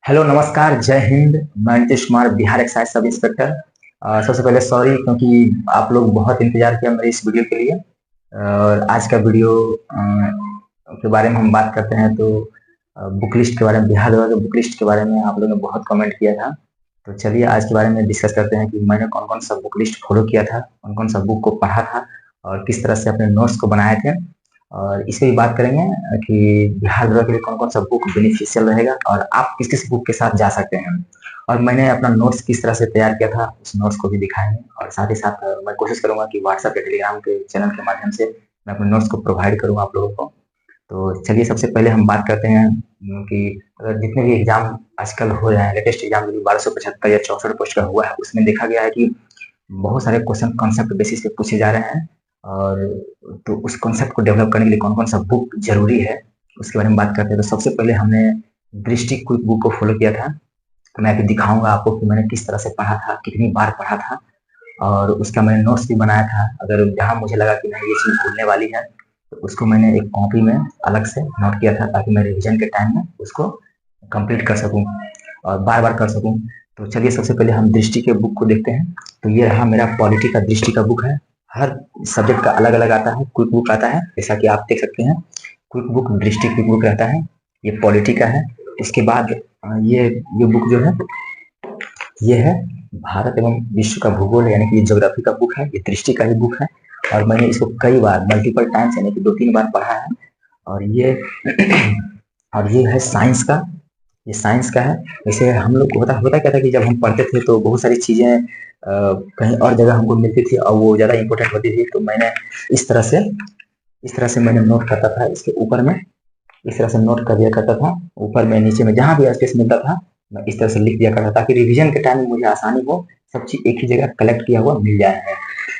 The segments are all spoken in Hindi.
हेलो नमस्कार जय हिंद। मैं Nitish Kumar, Bihar excise sub inspector. सबसे पहले सॉरी क्योंकि आप लोग बहुत इंतजार किया मेरे इस वीडियो के लिए। और आज का वीडियो के बारे में हम बात करते हैं तो बुक लिस्ट के बारे में, बिहार द्वारा बुक लिस्ट के बारे में आप लोगों ने बहुत कमेंट किया था। तो चलिए आज के बारे में डिस्कस करते हैं कि मैंने कौन कौन सा बुक लिस्ट फॉलो किया था, कौन कौन सा बुक को पढ़ा था और किस तरह से अपने नोट्स को बनाए थे। और इसे भी बात करेंगे कि बिहार द्वारा के लिए कौन कौन सा बुक बेनिफिशियल रहेगा और आप किस किस बुक के साथ जा सकते हैं। और मैंने अपना नोट्स किस तरह से तैयार किया था उस नोट्स को भी दिखाएंगे। और साथ ही साथ मैं कोशिश करूंगा कि व्हाट्सएप या टेलीग्राम के चैनल के माध्यम से मैं अपने नोट्स को प्रोवाइड करूँ आप लोगों को। तो चलिए सबसे पहले हम बात करते हैं कि अगर जितने भी एग्जाम आजकल हो रहे हैं, लेटेस्ट एग्जाम जो 1275 या 64 पोस्ट का हुआ है, उसमें देखा गया है कि बहुत सारे क्वेश्चन कॉन्सेप्ट बेसिस पे पूछे जा रहे हैं। और तो उस कॉन्सेप्ट को डेवलप करने के लिए कौन कौन सा बुक जरूरी है उसके बारे में बात करते हैं। तो सबसे पहले हमने दृष्टि क्विक बुक को फॉलो किया था। तो मैं अभी दिखाऊंगा आपको कि मैंने किस तरह से पढ़ा था, कितनी बार पढ़ा था और उसका मैंने नोट्स भी बनाया था। अगर जहाँ मुझे लगा कि नहीं ये चीज़ भूलने वाली है तो उसको मैंने एक कॉपी में अलग से नोट किया था ताकि मैं रिविजन के टाइम में उसको कंप्लीट कर सकूं और बार बार कर सकूं। तो चलिए सबसे पहले हम दृष्टि के बुक को देखते हैं। तो ये रहा मेरा पॉलिटी का दृष्टि का बुक है। हर सब्जेक्ट का अलग अलग आता है, क्विक बुक आता है जैसा कि आप देख सकते हैं। क्विक बुक दृष्टि क्विक बुक रहता है, ये पॉलिटी का है। इसके बाद ये बुक जो है ये है भारत एवं विश्व का भूगोल, यानी कि ये ज्योग्राफी का बुक है, ये दृष्टि का ही बुक है। और मैंने इसको कई बार मल्टीपल टाइम्स यानी कि 2-3 बार पढ़ा है। और ये और ये है साइंस का, ये साइंस का है। जैसे हम लोग होता होता क्या था कि जब हम पढ़ते थे तो बहुत सारी चीजें कहीं और जगह हमको मिलती थी और वो ज्यादा इंपॉर्टेंट होती थी। तो मैंने इस तरह से इस तरह से मैंने नोट करता था, इसके ऊपर में इस तरह से नोट कर दिया करता था। ऊपर में नीचे में जहां भी स्पेस मिलता था मैं इस तरह से लिख दिया करता था ताकि रिवीजन के टाइम में मुझे आसानी हो, सब चीज एक ही जगह कलेक्ट किया हुआ मिल जाए।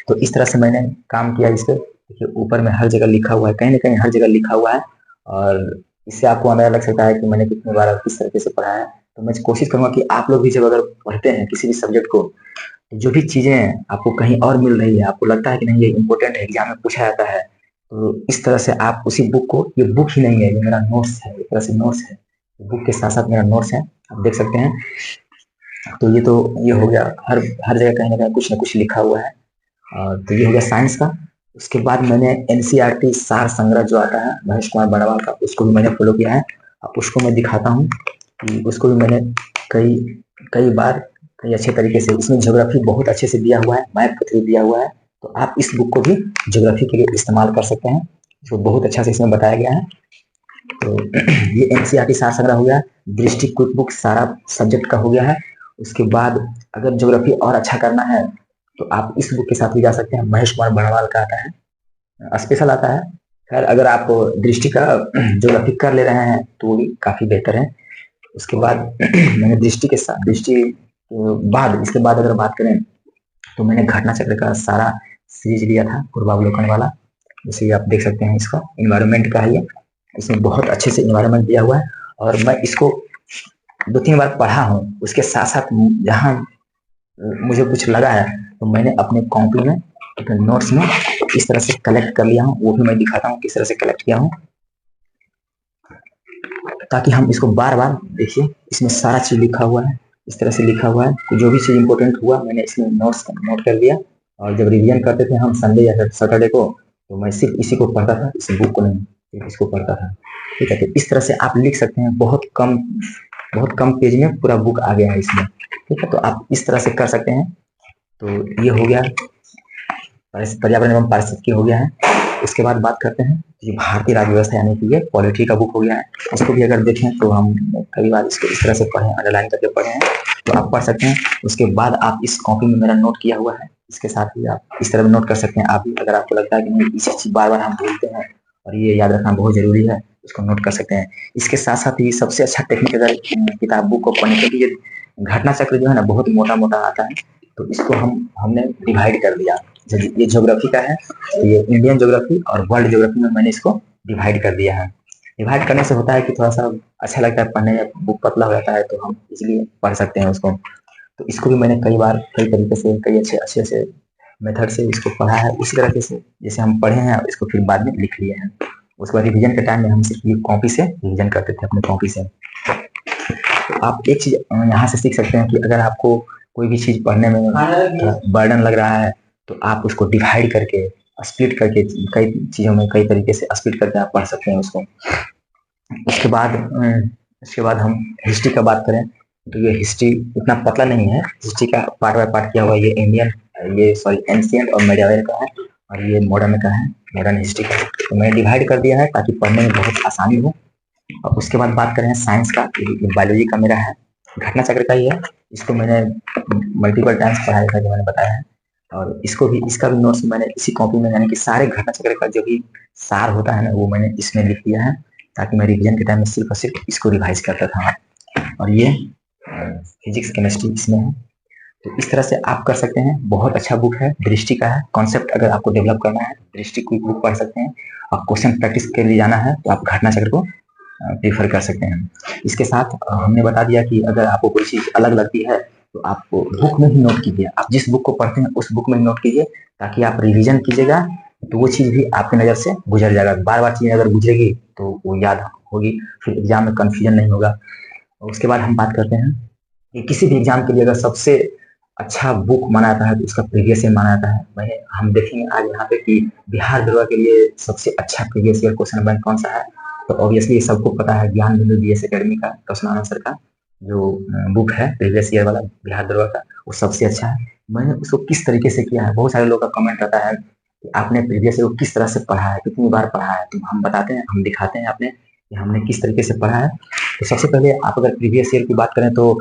तो इस तरह से मैंने काम किया। इसके देखिए ऊपर में हर जगह लिखा हुआ है, कहीं ना कहीं हर जगह लिखा हुआ है। और इससे आपको अंदाजा लग सकता है कि मैंने कितनी बार और किस तरीके से पढ़ा है। तो मैं कोशिश करूंगा कि आप लोग भी जब अगर पढ़ते हैं किसी भी सब्जेक्ट को, जो भी चीजें आपको कहीं और मिल रही है, आपको लगता है कि नहीं ये इंपॉर्टेंट है, एग्जाम में पूछा जाता है, तो इस तरह से आप उसी बुक को, ये बुक ही नहीं है, ये मेरा नोट्स है, एक तरह से नोट्स है, बुक के साथ साथ मेरा नोट्स है, आप देख सकते हैं। तो ये हो गया, हर हर जगह कहीं ना कहीं कुछ ना कुछ लिखा हुआ है। तो ये हो गया साइंस का। उसके बाद मैंने एनसीईआरटी सार संग्रह जो आता है महेश कुमार बड़वाल का, उसको भी मैंने फॉलो किया है। अब उसको मैं दिखाता हूँ कि उसको भी मैंने कई कई बार कई अच्छे तरीके से, इसमें ज्योग्राफी बहुत अच्छे से दिया हुआ है, मैप के थ्रू दिया हुआ है। तो आप इस बुक को भी ज्योग्राफी के लिए इस्तेमाल कर सकते हैं, इसको बहुत अच्छा से इसमें बताया गया है। तो ये एनसीईआरटी सार संग्रह हो गया। दृष्टि क्विक बुक सारा सब्जेक्ट का हो गया है। उसके बाद अगर ज्योग्राफी और अच्छा करना है तो आप इस बुक के साथ भी जा सकते हैं, महेश कुमार बड़वाल का आता है, स्पेशल आता है। खैर अगर आप दृष्टि का ज्योग्राफी कर ले रहे हैं तो वो भी काफी बेहतर है। उसके बाद मैंने दृष्टि के साथ, दृष्टि बाद इसके बाद अगर बात करें तो मैंने घटना चक्र का सारा सीरीज लिया था, पूर्वावलोकन वाला। जैसे आप देख सकते हैं, इसका इन्वायरमेंट का है ये, इसमें बहुत अच्छे से इन्वायरमेंट दिया हुआ है। और मैं इसको 2-3 बार पढ़ा हूँ। उसके साथ साथ जहाँ मुझे कुछ लगा है तो मैंने अपने कॉपी में, अपने नोट्स में इस तरह से कलेक्ट कर लिया हूँ, वो भी मैं दिखाता हूँ किस तरह से कलेक्ट किया हूँ, ताकि हम इसको बार बार देखिए। इसमें सारा चीज लिखा हुआ है, इस तरह से लिखा हुआ है। तो जो भी चीज इंपॉर्टेंट हुआ मैंने इसमें नोट कर दिया। और जब रिवीजन करते थे हम संडे या सैटरडे को, तो मैं सिर्फ इसी को पढ़ता था, इस बुक को नहीं, सिर्फ इसको पढ़ता था। ठीक है, तो इस तरह से आप लिख सकते हैं। बहुत कम पेज में पूरा बुक आ गया है इसमें। ठीक है, तो आप इस तरह से कर सकते हैं। तो ये हो गया पर्यावरण एवं पारिस्थितिकी हो गया है। इसके बाद बात करते हैं ये भारतीय राज्य व्यवस्था यानी कि ये पॉलिटी का बुक हो गया है। इसको भी अगर देखें तो हम कई बार इसको इस तरह से पढ़े, अंडरलाइन करके पढ़े हैं, तो आप पढ़ सकते हैं। उसके बाद आप इस कॉपी में मेरा नोट किया हुआ है, इसके साथ ही आप इस तरह में नोट कर सकते हैं। आप भी अगर आपको लगता है कि नहीं इसी चीज बार बार हम भूलते हैं और ये याद रखना बहुत जरूरी है, इसको नोट कर सकते हैं। इसके साथ साथ ही सबसे अच्छा टेक्निक अगर किताब बुक को पढ़ने के लिए, घटना चक्र जो है ना बहुत मोटा मोटा आता है, तो इसको हमने डिवाइड कर दिया। ये ज्योग्राफी का है तो ये इंडियन ज्योग्राफी और वर्ल्ड ज्योग्राफी में मैंने इसको डिवाइड कर दिया है। डिवाइड करने से होता है कि थोड़ा सा अच्छा लगता है पढ़ने में, बुक पतला हो जाता है तो हम इसलिए पढ़ सकते हैं उसको। तो इसको भी मैंने कई बार कई तरीके से, कई अच्छे अच्छे मेथड से इसको पढ़ा है, उसी तरीके से जैसे हम पढ़े हैं इसको फिर बाद में लिख लिए हैं। उसके बाद रिवीजन के टाइम में हम सिर्फ ये कॉपी से रिवीजन करते थे, अपने कॉपी से। तो आप एक चीज यहाँ से सीख सकते हैं कि अगर आपको कोई भी चीज पढ़ने में बर्डन लग रहा है तो आप उसको डिवाइड करके, स्प्लिट करके, कई चीजों में कई तरीके से स्प्लिट करके आप पढ़ सकते हैं उसको। उसके बाद हम हिस्ट्री का बात करें तो ये हिस्ट्री इतना पतला नहीं है, हिस्ट्री का पार्ट बाय पार्ट किया हुआ। ये एंशिएंट और मेडिएवल का है, और ये मॉडर्न का है, मॉडर्न हिस्ट्री का। तो मैंने डिवाइड कर दिया है ताकि पढ़ने में बहुत आसानी हो। और उसके बाद बात करें साइंस का, बायोलॉजी का मेरा है, घटना चक्र का ही है। इसको मैंने मल्टीपल टाइम्स पढ़ाया था, जो मैंने बताया है। और इसका भी नोट्स मैंने इसी कॉपी में, यानी कि सारे घटना चक्र का जो भी सार होता है ना, वो मैंने इसमें लिख दिया है, ताकि मैं रिवीजन के टाइम में सिर्फ और सिर्फ इसको रिवाइज करता था। और ये फिजिक्स केमिस्ट्री इसमें है। तो इस तरह से आप कर सकते हैं। बहुत अच्छा बुक है, दृष्टि का है। कॉन्सेप्ट अगर आपको डेवलप करना है, दृष्टि की बुक पढ़ सकते हैं। और क्वेश्चन प्रैक्टिस के लिए जाना है तो आप घटना चक्र को प्रीफर कर सकते हैं। इसके साथ हमने बता दिया कि अगर आपको कोई चीज अलग लगती है तो आप बुक में ही नोट कीजिए। आप जिस बुक को पढ़ते हैं उस बुक में ही नोट कीजिए, ताकि आप रिवीजन कीजिएगा तो वो चीज भी आपकी नजर से गुजर जाएगा। बार बार चीज अगर गुजरेगी तो वो याद होगी, फिर एग्जाम में कंफ्यूजन नहीं होगा। और उसके बाद हम बात करते हैं कि किसी भी एग्जाम के लिए अगर सबसे अच्छा बुक माना जाता है तो उसका प्रीवियस ईयर माना जाता है। हम देखेंगे आज यहाँ पे कि बिहार दरोगा के लिए सबसे अच्छा प्रीवियस ईयर क्वेश्चन बैंक कौन सा है। तो ऑब्वियसली सबको पता है, ज्ञान बिंदु BS एकेडमी का क्वेश्चन आंसर का जो बुक है प्रीवियस ईयर वाला बिहार दरोगा का, वो सबसे अच्छा है। मैंने उसको किस तरीके से किया है, बहुत सारे लोग का कमेंट आता है कि आपने प्रीवियस ईयर को किस तरह से पढ़ा है, कितनी बार पढ़ा है। तो हम बताते हैं, हम दिखाते हैं आपने कि हमने किस तरीके से पढ़ा है। तो सबसे पहले आप अगर प्रीवियस ईयर की बात करें तो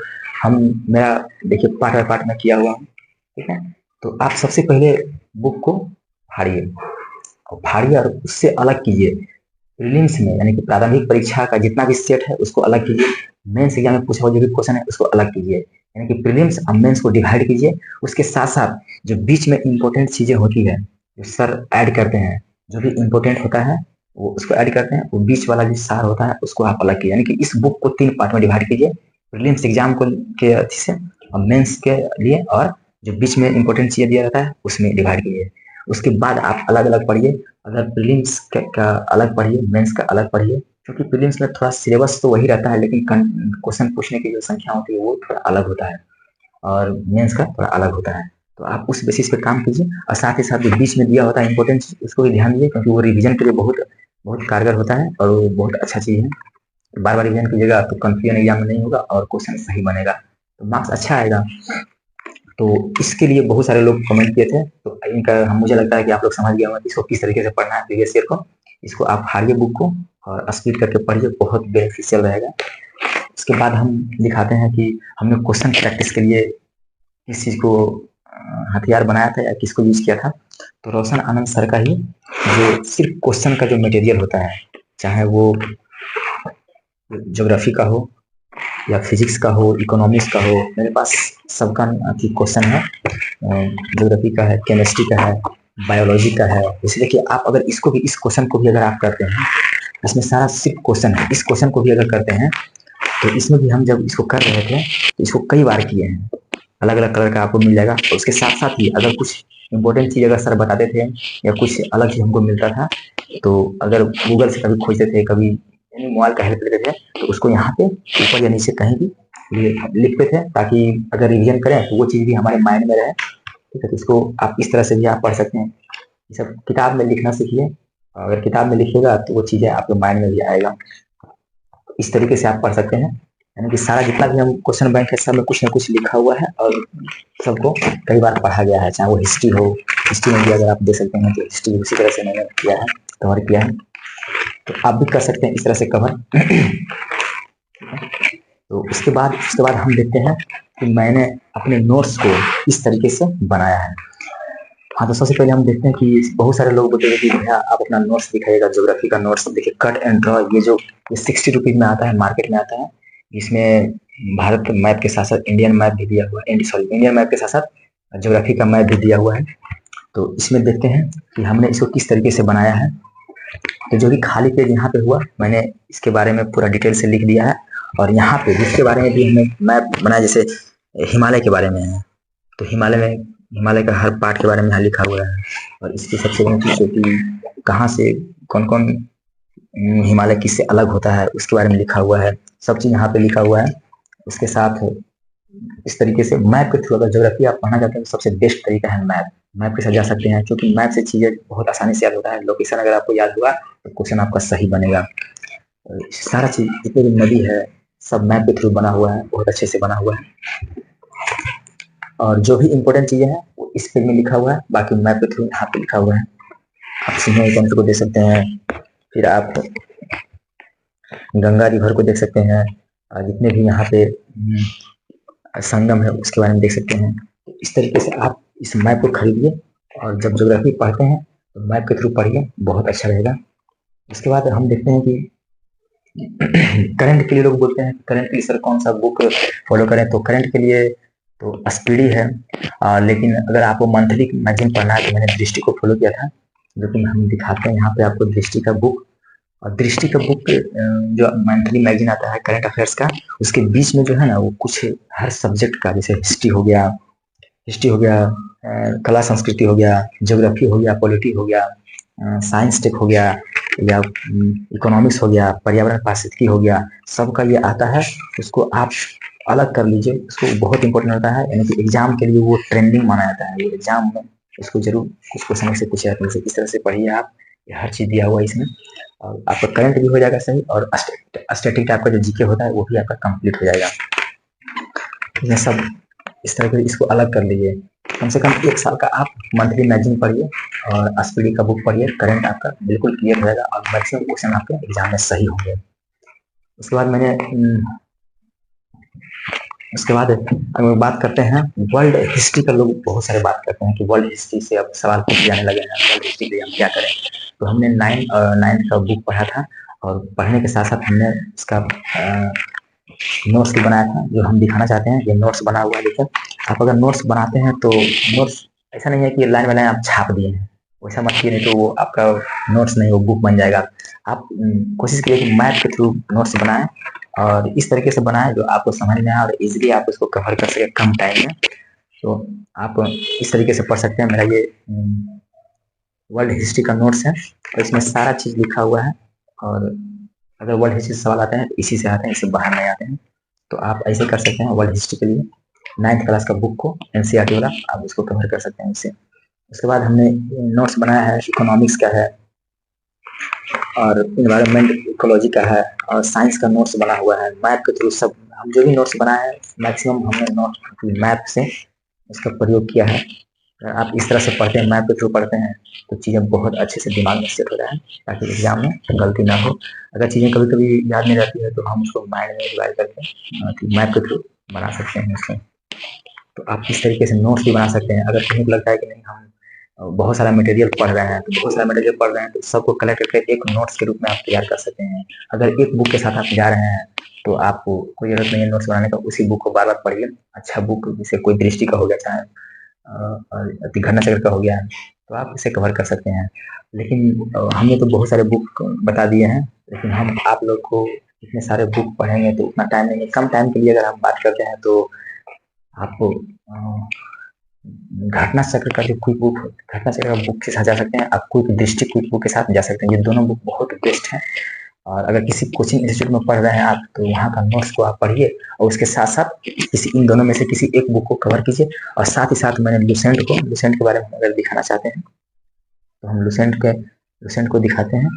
मेरा देखिए पार्ट बाय पार्ट में किया हुआ हूँ, ठीक है। तो आप सबसे पहले बुक को फाड़िए और उससे अलग कीजिए। प्रीलिम्स में यानी कि प्रारंभिक परीक्षा का जितना भी सेट है उसको अलग कीजिए। मेंस एग्जाम में पूछा हुआ जो भी क्वेश्चन है उसको अलग कीजिए, यानी कि प्रीलिम्स और मेंस को डिवाइड कीजिए। उसके साथ साथ जो बीच में इंपॉर्टेंट चीजें होती है, जो सर ऐड करते हैं, जो भी इंपॉर्टेंट होता है वो उसको ऐड करते हैं। वो बीच वाला जो सार होता है उसको आप अलग कीजिए, यानी कि इस बुक को 3 पार्ट में डिवाइड कीजिए। प्रीलिम्स एग्जाम को के अच्छे से और मेंस के लिए, और जो बीच में इंपॉर्टेंट चीजें दिया जाता है उसमें डिवाइड कीजिए। उसके बाद आप अलग अलग पढ़िए। अगर प्रीलिम्स का अलग पढ़िए, मेंस का अलग पढ़िए, क्योंकि प्रीलिम्स में थोड़ा सिलेबस तो वही रहता है, लेकिन क्वेश्चन पूछने की जो संख्या होती है वो थोड़ा अलग होता है, और मेंस का थोड़ा अलग होता है। तो आप उस बेसिस पे काम कीजिए। और साथ ही साथ जो बीच में दिया होता है इंपॉर्टेंट, उसको भी ध्यान दीजिए, क्योंकि वो रिवीजन के लिए बहुत बहुत कारगर होता है और वो बहुत अच्छा चीज है। बार बार रिवीजन कीजिएगा तो कंफ्यूजन एग्जाम में नहीं होगा और क्वेश्चन सही बनेगा, तो मार्क्स अच्छा आएगा। तो इसके लिए बहुत सारे लोग कमेंट किए थे, तो इनका मुझे लगता है कि आप लोग समझ गए होंगे कि इसको किस तरीके से पढ़ना है प्रीवियस ईयर को। इसको आप हारिए बुक को और स्प्लिट करके पढ़िए, बहुत बेनिफिशियल रहेगा। उसके बाद हम दिखाते हैं कि हमने क्वेश्चन प्रैक्टिस के लिए किस चीज को हथियार बनाया था या किसको यूज किया था। तो रोशन आनंद सर का ही, जो सिर्फ क्वेश्चन का जो मटेरियल होता है, चाहे वो ज्योग्राफी का हो या फिजिक्स का हो, इकोनॉमिक्स का हो, मेरे पास सबका क्वेश्चन है। ज्योग्राफी का है, केमिस्ट्री का है, बायोलॉजी का है। इसलिए कि आप अगर इसको भी, इस क्वेश्चन को भी अगर आप करते हैं, इसमें सारा सिर्फ क्वेश्चन है, इस क्वेश्चन को भी अगर करते हैं तो इसमें भी हम जब इसको कर रहे थे तो इसको कई बार किए हैं, अलग अलग कलर का आपको मिल जाएगा। तो उसके साथ साथ ही अगर कुछ इंपॉर्टेंट चीज अगर सर बताते थे या कुछ अलग चीज हमको मिलता था, तो अगर गूगल से कभी खोजते थे, कभी मोबाइल का हेल्प लेते थे, तो उसको यहाँ पे ऊपर या नीचे कहीं भी लिखते थे, ताकि अगर रिवीजन करें तो वो चीज भी हमारे माइंड में रहे, ठीक है। तो इसको आप इस तरह से भी आप पढ़ सकते हैं। ये सब किताब में लिखना सीखिए, अगर किताब में लिखिएगा तो वो चीजें आपके माइंड में भी आएगा। इस तरीके से आप पढ़ सकते हैं, यानी कि सारा जितना भी हम क्वेश्चन बैंक है सब में कुछ ना कुछ लिखा हुआ है और सबको कई बार पढ़ा गया है। चाहे वो हिस्ट्री हो, हिस्ट्री में भी अगर आप देख सकते हैं तो हिस्ट्री उसी तरह से मैंने किया है, कवर किया है। तो आप भी कर सकते हैं इस तरह से कवर। तो उसके बाद हम देखते हैं कि मैंने अपने नोट्स को इस तरीके से बनाया है। हाँ, तो सबसे पहले हम देखते हैं कि बहुत सारे लोग बोलते हैं कि भैया आप अपना नोट्स दिखाइएगा, ज्योग्राफी का नोट्स। देखिए कट एंड ड्रॉ, ये 60 रुपीज में आता है, मार्केट में आता है। इसमें भारत मैप के साथ साथ इंडियन मैप भी दिया हुआ है, इंडियन मैप के साथ साथ ज्योग्राफी का मैप भी दिया हुआ है। तो इसमें देखते हैं कि हमने इसको किस तरीके से बनाया है। तो जो भी खाली पेज यहाँ पे हुआ, मैंने इसके बारे में पूरा डिटेल से लिख दिया है। और यहाँ पे जिसके बारे में भी हमने मैप बनाया, जैसे हिमालय के बारे में है, तो हिमालय का हर पार्ट के बारे में यहाँ लिखा हुआ है। और इसकी सबसे बड़ी चीज कि कहाँ से कौन कौन हिमालय किससे अलग होता है उसके बारे में लिखा हुआ है, सब चीज यहाँ पे लिखा हुआ है। उसके साथ इस तरीके से मैप के थ्रू अगर ज्योग्राफी आप पढ़ना चाहते हैं तो सबसे बेस्ट तरीका है मैप। मैप के साथ जा सकते हैं, क्योंकि मैप से चीजें बहुत आसानी से याद होता है। लोकेशन अगर आपको याद हुआ तो क्वेश्चन आपका सही बनेगा। सारा चीज जितनी भी नदी है सब मैप के थ्रू बना हुआ है, बहुत अच्छे से बना हुआ है। और जो भी इम्पोर्टेंट चीजें हैं वो इस पेज में लिखा हुआ है, बाकी मैप के थ्रू यहाँ पे लिखा हुआ है। आप सिंह तंत्र को देख सकते हैं, फिर आप गंगा रिवर को देख सकते हैं, जितने भी यहाँ पे संगम है उसके बारे में देख सकते हैं। इस तरीके से आप इस मैप को खरीदिए और जब ज्योग्राफी पढ़ते हैं तो मैप के थ्रू पढ़िए, बहुत अच्छा रहेगा। इसके बाद हम देखते हैं कि करंट के लिए लोग बोलते हैं करंट के लिए सर कौन सा बुक फॉलो करें, तो करंट के लिए तो स्पीडी है, लेकिन अगर आपको मंथली मैगजीन पढ़ना है तो मैंने दृष्टि को फॉलो किया था, जो कि हम दिखाते हैं यहाँ पे आपको दृष्टि का बुक। और दृष्टि का बुक जो मंथली मैगजीन आता है करंट अफेयर्स का, उसके बीच में जो है ना वो कुछ हर सब्जेक्ट का, जैसे हिस्ट्री हो गया, कला संस्कृति हो गया, ज्योग्राफी हो गया, पॉलिटी हो गया, साइंस टेक हो गया, या इकोनॉमिक्स हो गया, पर्यावरण पारिस्थितिकी हो गया, सबका ये आता है। उसको आप अलग कर लीजिए, उसको बहुत इंपॉर्टेंट होता है, यानी कि एग्जाम के लिए वो ट्रेंडिंग माना जाता है। वो एग्जाम में इसको जरूर कुछ क्वेश्चन से पूछा जाता है, इस तरह से पढ़िए आप, हर चीज दिया हुआ है इसमें, और आपका करंट भी हो जाएगा सही, और स्टैटिक टाइप का जो जीके होता है वो भी आपका कंप्लीट हो जाएगा। ये सब इस तरह के इसको अलग कर लीजिए। कम से कम 1 साल का आप मंथली मैगजीन पढ़िए और स्पीडी का बुक पढ़िए, करंट आपका बिल्कुल क्लियर हो जाएगा और मैक्सिमम क्वेश्चन आपके एग्जाम में सही होंगे। उसके बाद अगर बात करते हैं वर्ल्ड हिस्ट्री का, लोग बहुत सारे बात करते हैं कि वर्ल्ड हिस्ट्री से अब सवाल पूछे जाने लगे हैं, वर्ल्ड हिस्ट्री के लिए हम क्या करें। तो हमने 9th का बुक पढ़ा था, और पढ़ने के साथ साथ हमने इसका नोट्स भी बनाया था, जो हम दिखाना चाहते हैं। ये नोट्स बना हुआ है, देखिए आप अगर नोट्स बनाते हैं तो नोट्स ऐसा नहीं है कि लाइन बाय लाइन आप छाप दिए हैं, वैसा मत कीजिए, नहीं तो वो आपका नोट्स नहीं, वो बुक बन जाएगा। आप कोशिश कीजिए कि मैप के थ्रू नोट्स बनाएं, और इस तरीके से बनाएं जो आपको समझ में आए और इजीली आप उसको कवर कर सके कम टाइम में। तो आप इस तरीके से पढ़ सकते हैं। मेरा ये वर्ल्ड हिस्ट्री का नोट्स है, और इसमें सारा चीज लिखा हुआ है, और अगर वर्ल्ड हिस्ट्री से सवाल आते हैं तो इसी से आते हैं, इससे बाहर नहीं आते हैं। तो आप ऐसे कर सकते हैं वर्ल्ड हिस्ट्री के लिए 9th क्लास का बुक को, एनसीईआरटी वाला, आप इसको कवर कर सकते हैं इससे। उसके बाद हमने नोट्स बनाया है, इकोनॉमिक्स का है, और इन्वायरमेंट इकोलॉजी का है, और साइंस का नोट्स बना हुआ है। मैप के थ्रू सब हम जो भी नोट्स बनाए हैं मैक्सिमम हमने नोट मैप से इसका प्रयोग किया है। आप इस तरह से पढ़ते हैं, मैप के थ्रू पढ़ते हैं, तो चीज़ें बहुत अच्छे से दिमाग में सेट हो रहा है, ताकि एग्जाम में गलती ना हो। अगर चीज़ें कभी कभी याद नहीं रहती है तो हम उसको माइंड में रिवाइज करके मैप के थ्रू बना सकते हैं उसमें। तो आप इस तरीके से नोट्स भी बना सकते हैं। अगर कहीं लगता है कि नहीं हम बहुत सारा मटेरियल पढ़ रहे हैं, तो बहुत सारा मटेरियल पढ़ रहे हैं तो सबको कलेक्ट करके एक नोट्स के रूप में आप तैयार कर सकते हैं। अगर एक बुक के साथ आप जा रहे हैं तो आपको कोई जरूरत नहीं है नोट्स बनाने का, उसी बुक को बार बार पढ़िए। अच्छा बुक, जैसे कोई दृष्टि का हो गया, चाहे घटना चक्र का हो गया, तो आप इसे कवर कर सकते हैं। लेकिन हमने तो बहुत सारे बुक बता दिए हैं, लेकिन हम आप लोग को इतने सारे बुक पढ़ेंगे तो उतना टाइम नहीं है। कम टाइम के लिए अगर हम बात करते हैं तो आपको घटना चक्र का जो क्विक बुक, घटना चक्र का बुक के साथ जा सकते हैं, आप क्विक दृष्टि क्विक बुक के साथ जा सकते हैं। ये दोनों बुक बहुत बेस्ट हैं। और अगर किसी कोचिंग इंस्टीट्यूट में पढ़ रहे हैं आप, तो वहाँ का नोट्स को आप पढ़िए, और उसके साथ साथ इन दोनों में से किसी एक बुक को कवर कीजिए। और साथ ही साथ मैंने लुसेंट के बारे में अगर दिखाना चाहते हैं तो हम लुसेंट को दिखाते हैं।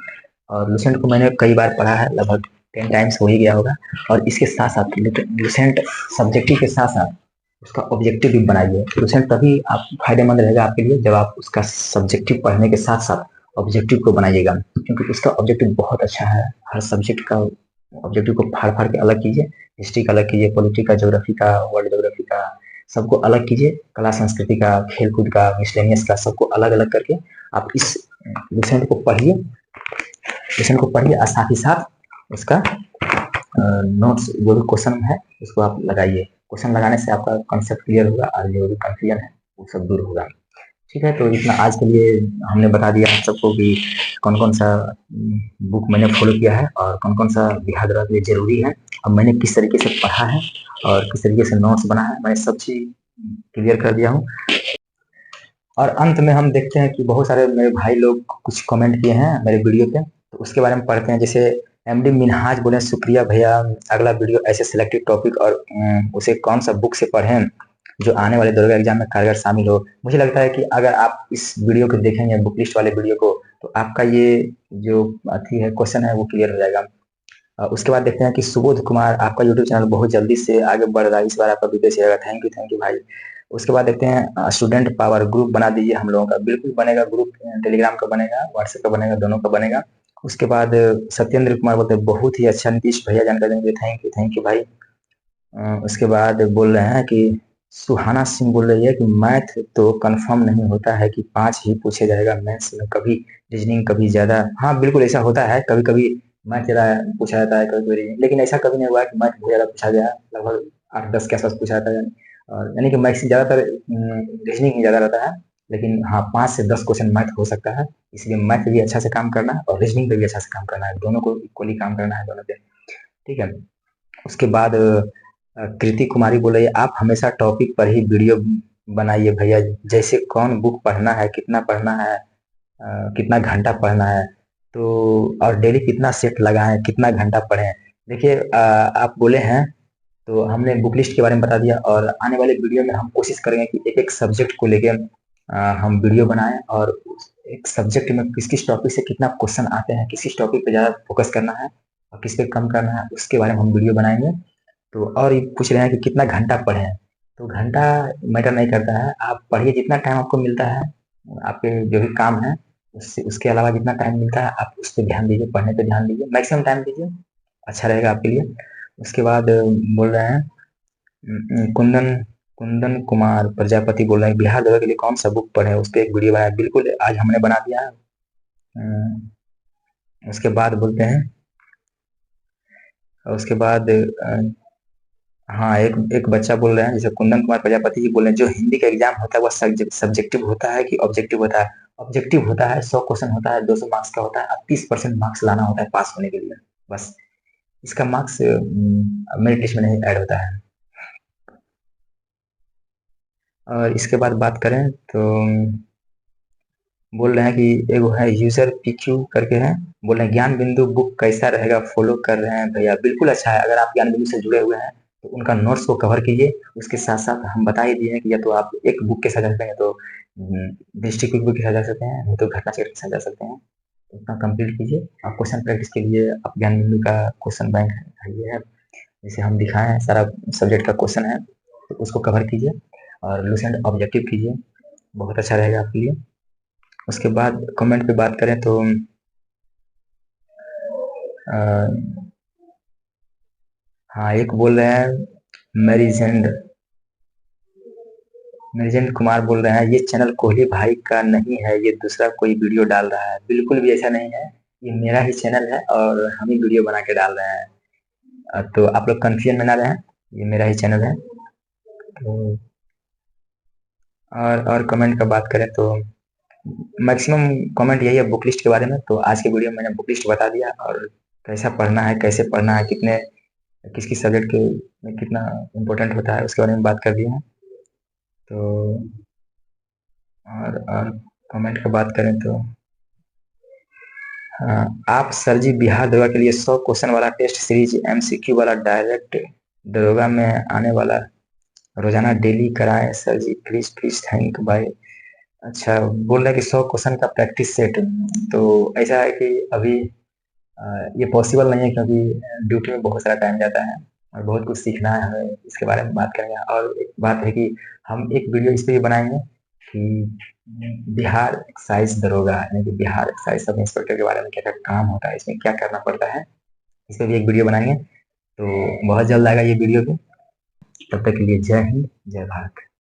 और लुसेंट को मैंने कई बार पढ़ा है, लगभग 10 टाइम्स हो ही गया होगा। और इसके साथ साथ लुसेंट सब्जेक्टिव के साथ साथ उसका ऑब्जेक्टिव भी बनाइए। लुसेंट तभी आप फायदेमंद रहेगा आपके लिए जब आप उसका सब्जेक्टिव पढ़ने के साथ साथ ऑब्जेक्टिव को बनाइएगा, क्योंकि उसका ऑब्जेक्टिव बहुत अच्छा है। हर सब्जेक्ट का ऑब्जेक्टिव को फाड़ फाड़ के अलग कीजिए, हिस्ट्री का अलग कीजिए, पॉलिटी का, ज्योग्राफी का, वर्ल्ड ज्योग्राफी का, सबको अलग कीजिए, कला संस्कृति का, खेलकूद का, मिसलेनियस का, सबको अलग अलग करके आप इस लुसेंट को पढ़िए। और साथ ही साथ उसका नोट्स जो भी क्वेश्चन है उसको आप लगाइए। क्वेश्चन लगाने से आपका कंसेप्ट क्लियर होगा और जो भी कंफ्यूजन है वो सब दूर होगा। ठीक है, तो इतना आज के लिए हमने बता दिया आप सबको कि कौन कौन सा बुक मैंने फॉलो किया है और कौन कौन सा बिहार द्वारा के लिए जरूरी है। अब मैंने किस तरीके से पढ़ा है और किस तरीके से नोट्स बना है, मैं सब चीज क्लियर कर दिया हूँ। और अंत में हम देखते हैं कि बहुत सारे मेरे भाई लोग कुछ कमेंट किए हैं मेरे वीडियो पे, तो उसके बारे में पढ़ते हैं। जैसे एमडी मिनहाज बोले शुक्रिया भैया, अगला वीडियो ऐसे सिलेक्टेड टॉपिक और उसे कौन सा बुक से पढ़ें जो आने वाले दरोगा एग्जाम में कारगर शामिल हो। मुझे लगता है कि अगर आप इस वीडियो को देखेंगे, बुक लिस्ट वाले वीडियो को, तो आपका ये जो अथी है क्वेश्चन है वो क्लियर हो जाएगा। उसके बाद देखते हैं कि सुबोध कुमार, आपका यूट्यूब चैनल बहुत जल्दी से आगे बढ़ रहा है, इस बार आपका वीडियो शेयर, थैंक यू भाई। उसके बाद देखते हैं स्टूडेंट पावर ग्रुप बना दीजिए हम लोगों का। बिल्कुल बनेगा ग्रुप, टेलीग्राम का बनेगा, व्हाट्सएप का बनेगा, दोनों का बनेगा। उसके बाद सत्येंद्र कुमार बोलते हैं बहुत ही अच्छा नीतीश भैया जानकारी देंगे, थैंक यू भाई। उसके बाद बोल रहे हैं कि सुहाना सिंह बोल रही है कि मैथ तो कंफर्म नहीं होता है कि 5 ही पूछे जाएगा मैथ्स में, कभी रीजनिंग कभी ज्यादा। हाँ बिल्कुल ऐसा होता है, कभी कभी मैथ ज्यादा पूछा जाता है, कभी कभी रीजनिंग, लेकिन ऐसा कभी नहीं हुआ है कि मैथ बहुत ज्यादा पूछा गया है। लगभग 8-10 के आसपास पूछा जाता है, और यानी कि मैथ्स ज्यादातर रीजनिंग ही ज्यादा रहता है। लेकिन हाँ 5 से 10 क्वेश्चन मैथ हो सकता है, इसलिए मैथ पे भी अच्छा से काम करना है और रीजनिंग पे भी अच्छा से काम करना है, दोनों को इक्वली काम करना है दोनों पे, ठीक है। उसके बाद कृति कुमारी बोल रही है आप हमेशा टॉपिक पर ही वीडियो बनाइए भैया, जैसे कौन बुक पढ़ना है, कितना पढ़ना है, कितना घंटा पढ़ना है, तो और डेली कितना सेट लगाएं, कितना घंटा पढ़ें। देखिए आप बोले हैं तो हमने बुक लिस्ट के बारे में बता दिया, और आने वाले वीडियो में हम कोशिश करेंगे कि एक एक सब्जेक्ट को लेके हम वीडियो बनाएं, और एक सब्जेक्ट में किस किस टॉपिक से कितना क्वेश्चन आते हैं, किस किस टॉपिक पे ज़्यादा फोकस करना है और किस पे कम करना है, उसके बारे में हम वीडियो बनाएंगे। तो और ये पूछ रहे हैं कि कितना घंटा पढ़ें, तो घंटा मैटर नहीं करता है, आप पढ़िए जितना टाइम आपको मिलता है, आपके जो भी काम है उससे उसके अलावा जितना टाइम मिलता है आप उस पर ध्यान दीजिए, पढ़ने पे ध्यान दीजिए, मैक्सिमम टाइम दीजिए, अच्छा रहेगा आपके लिए। उसके बाद बोल रहे हैं कुंदन कुंदन कुमार प्रजापति बोल रहे हैं बिहार दौरा के लिए कौन सा बुक पढ़े, उस पर एक वीडियो बनाया, बिल्कुल आज हमने बना दिया है। उसके बाद बोलते हैं, उसके बाद हाँ एक एक बच्चा बोल रहे हैं, जैसे कुंदन कुमार प्रजापति जी बोल रहे हैं, जो हिंदी का एग्जाम होता है वह सब्जेक्टिव होता है कि ऑब्जेक्टिव होता है? ऑब्जेक्टिव होता है, 100 क्वेश्चन होता है, 200 मार्क्स का होता है, अब 30% मार्क्स लाना होता है पास होने के लिए, बस। इसका मार्क्स मेरिट लिस्ट में नहीं ऐड होता है। और इसके बाद बात करें तो बोल रहे हैं कि एगो है यूजर पीक्यू करके है, बोल रहे हैं ज्ञान बिंदु बुक कैसा रहेगा, फॉलो कर रहे हैं भैया, बिल्कुल अच्छा है। अगर आप ज्ञान बिंदु से जुड़े हुए हैं तो उनका नोट्स को कवर कीजिए, उसके साथ साथ हम बता ही दिए हैं कि या तो आप एक बुक के साथ जा सकते हैं, तो डिस्ट्रिक्ट बुक के साथ जा सकते हैं, नहीं तो घटना चक्र के साथ जा सकते हैं। तो उतना कंप्लीट कीजिए। आप क्वेश्चन प्रैक्टिस के लिए आप ज्ञान बिंदु का क्वेश्चन बैंक है ये है, जैसे हम दिखाए हैं सारा सब्जेक्ट का क्वेश्चन है, तो उसको कवर कीजिए और लूसेंट ऑब्जेक्टिव कीजिए, बहुत अच्छा रहेगा आपके लिए। उसके बाद कमेंट पे बात करें तो हाँ एक बोल रहे हैं मेरीजेंड मेरीजेंड कुमार बोल रहे हैं ये चैनल कोहली भाई का नहीं है, ये दूसरा कोई वीडियो डाल रहा है। बिल्कुल भी ऐसा नहीं है, ये मेरा ही चैनल है और हम ही वीडियो बना के डाल रहे हैं। तो आप लोग कंफ्यूजन में ना रहें, ये मेरा ही चैनल है। तो और कमेंट का बात करें तो मैक्सिमम कमेंट यही है बुक लिस्ट के बारे में। तो आज के वीडियो में मैंने बुक लिस्ट बता दिया, और कैसा पढ़ना है, कैसे पढ़ना है, कितने किस किस सब्जेक्ट के में कितना इम्पोर्टेंट होता है उसके बारे में बात कर दिए हैं। तो और कमेंट का बात करें तो आप सर जी बिहार दरोगा के लिए 100 क्वेश्चन वाला टेस्ट सीरीज एमसीक्यू वाला डायरेक्ट दरोगा में आने वाला रोजाना डेली कराएं sir ji, please please, thank bye. अच्छा बोल रहे हैं कि 100 क्वेश्चन का प्रैक्टिस सेट, तो ऐसा है कि अभी ये पॉसिबल नहीं है, क्योंकि ड्यूटी में बहुत सारा टाइम जाता है और बहुत कुछ सीखना है हमें, इसके बारे में बात करेंगे। और एक बात है कि हम एक वीडियो इस पर भी बनाएंगे कि बिहार एक्साइज दरोगा यानी कि बिहार एक्साइज सब इंस्पेक्टर के बारे में क्या क्या काम होता है, इसमें क्या करना पड़ता है, इस पर भी एक वीडियो बनाएंगे। तो बहुत जल्द आएगा ये वीडियो भी, तब तक के लिए जय हिंद जय भारत।